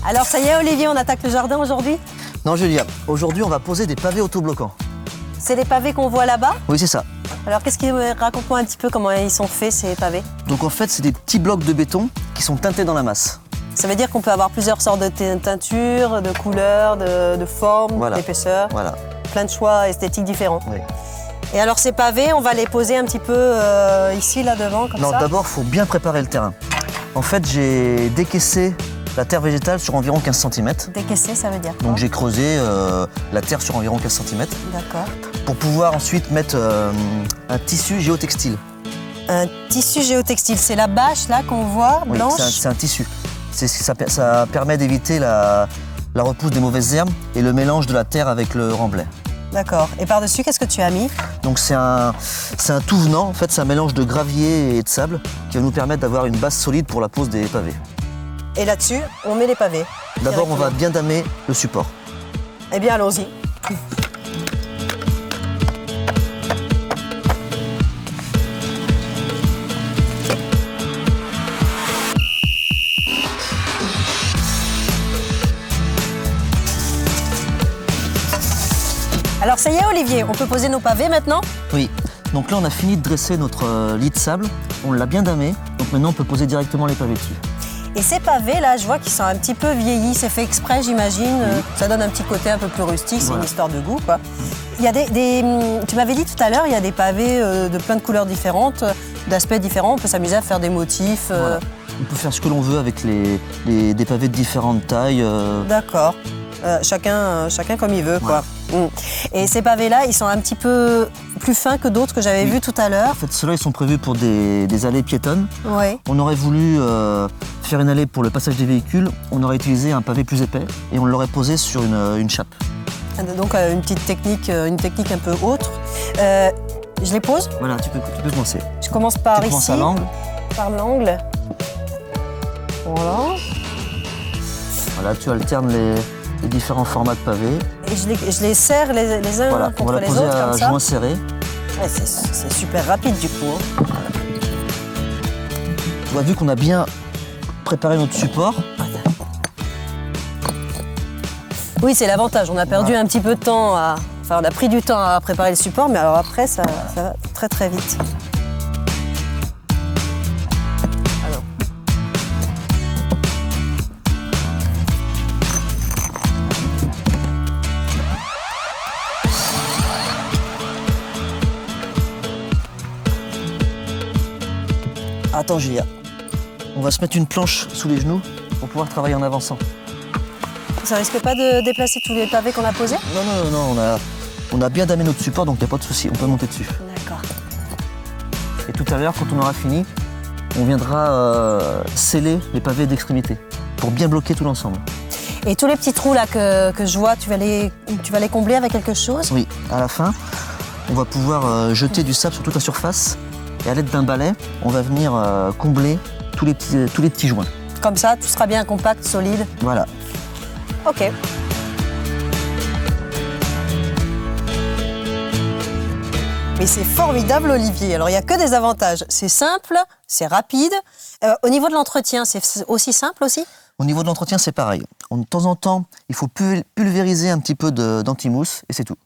Alors ça y est Olivier, on attaque le jardin aujourd'hui? Non Julia, aujourd'hui on va poser des pavés autobloquants. C'est les pavés qu'on voit là-bas? Oui, c'est ça. Alors raconte-moi un petit peu comment ils sont faits ces pavés. Donc en fait c'est des petits blocs de béton qui sont teintés dans la masse. Ça veut dire qu'on peut avoir plusieurs sortes de teintures, de couleurs, de formes, d'épaisseurs. Voilà. Plein de choix esthétiques différents. Oui. Et alors ces pavés, on va les poser un petit peu ici, là devant, comme ça? Non, d'abord il faut bien préparer le terrain. En fait j'ai décaissé la terre végétale sur environ 15 cm. Décaisser, ça veut dire quoi? Donc j'ai creusé la terre sur environ 15 cm. D'accord. Pour pouvoir ensuite mettre un tissu géotextile. Un tissu géotextile, c'est la bâche là qu'on voit, blanche? Oui, c'est un tissu. Ça permet d'éviter la repousse des mauvaises herbes et le mélange de la terre avec le remblai. D'accord. Et par-dessus, qu'est-ce que tu as mis? Donc c'est un tout venant, en fait c'est un mélange de gravier et de sable qui va nous permettre d'avoir une base solide pour la pose des pavés. Et là-dessus, on met les pavés. D'abord, on va bien damer le support. Eh bien, allons-y. Alors, ça y est, Olivier, on peut poser nos pavés maintenant? Oui. Donc là, on a fini de dresser notre lit de sable. On l'a bien damé. Donc maintenant, on peut poser directement les pavés dessus. Et ces pavés là, je vois qu'ils sont un petit peu vieillis, c'est fait exprès j'imagine, Oui. Ça donne un petit côté un peu plus rustique, c'est Voilà. une histoire de goût quoi. Il y a tu m'avais dit tout à l'heure, il y a des pavés de plein de couleurs différentes, d'aspects différents, on peut s'amuser à faire des motifs. Voilà. On peut faire ce que l'on veut avec des pavés de différentes tailles. D'accord, chacun comme il veut quoi. Et ces pavés là, ils sont un petit peu plus fins que d'autres que j'avais vus tout à l'heure. En fait, ceux-là, ils sont prévus pour des allées piétonnes. Oui. On aurait voulu faire une allée pour le passage des véhicules. On aurait utilisé un pavé plus épais et on l'aurait posé sur une chape. Donc une petite technique, une technique un peu autre. Je les pose? Voilà, tu peux commencer. Je commence par Tu ici. commences à l'angle. Par l'angle. Voilà. Voilà, tu alternes les différents formats de pavés. Et je les serre les uns Voilà, on contre va la les poser autres à comme ça. joint serré. Ouais, c'est super rapide du coup. Hein. Tu vois, vu qu'on a bien préparé notre support, Oui, c'est l'avantage. On a perdu un petit peu de temps Enfin, on a pris du temps à préparer le support, mais alors après, ça va très très vite. Alors. attends Julia, on va se mettre une planche sous les genoux pour pouvoir travailler en avançant. Ça risque pas de déplacer tous les pavés qu'on a posés? Non, on a bien damé notre support, donc il n'y a pas de souci, on peut monter dessus. D'accord. Et tout à l'heure, quand on aura fini, on viendra sceller les pavés d'extrémité pour bien bloquer tout l'ensemble. Et tous les petits trous là que je vois, tu vas les combler avec quelque chose? Oui, à la fin, on va pouvoir jeter du sable sur toute la surface et à l'aide d'un balai, on va venir combler tous les petits joints. Comme ça, tout sera bien compact, solide. Voilà. Ok. Mais c'est formidable, Olivier. Alors, il n'y a que des avantages. C'est simple, c'est rapide. Au niveau de l'entretien, c'est aussi simple aussi? Au niveau de l'entretien, c'est pareil. De temps en temps, il faut pulvériser un petit peu d'antimousse et c'est tout.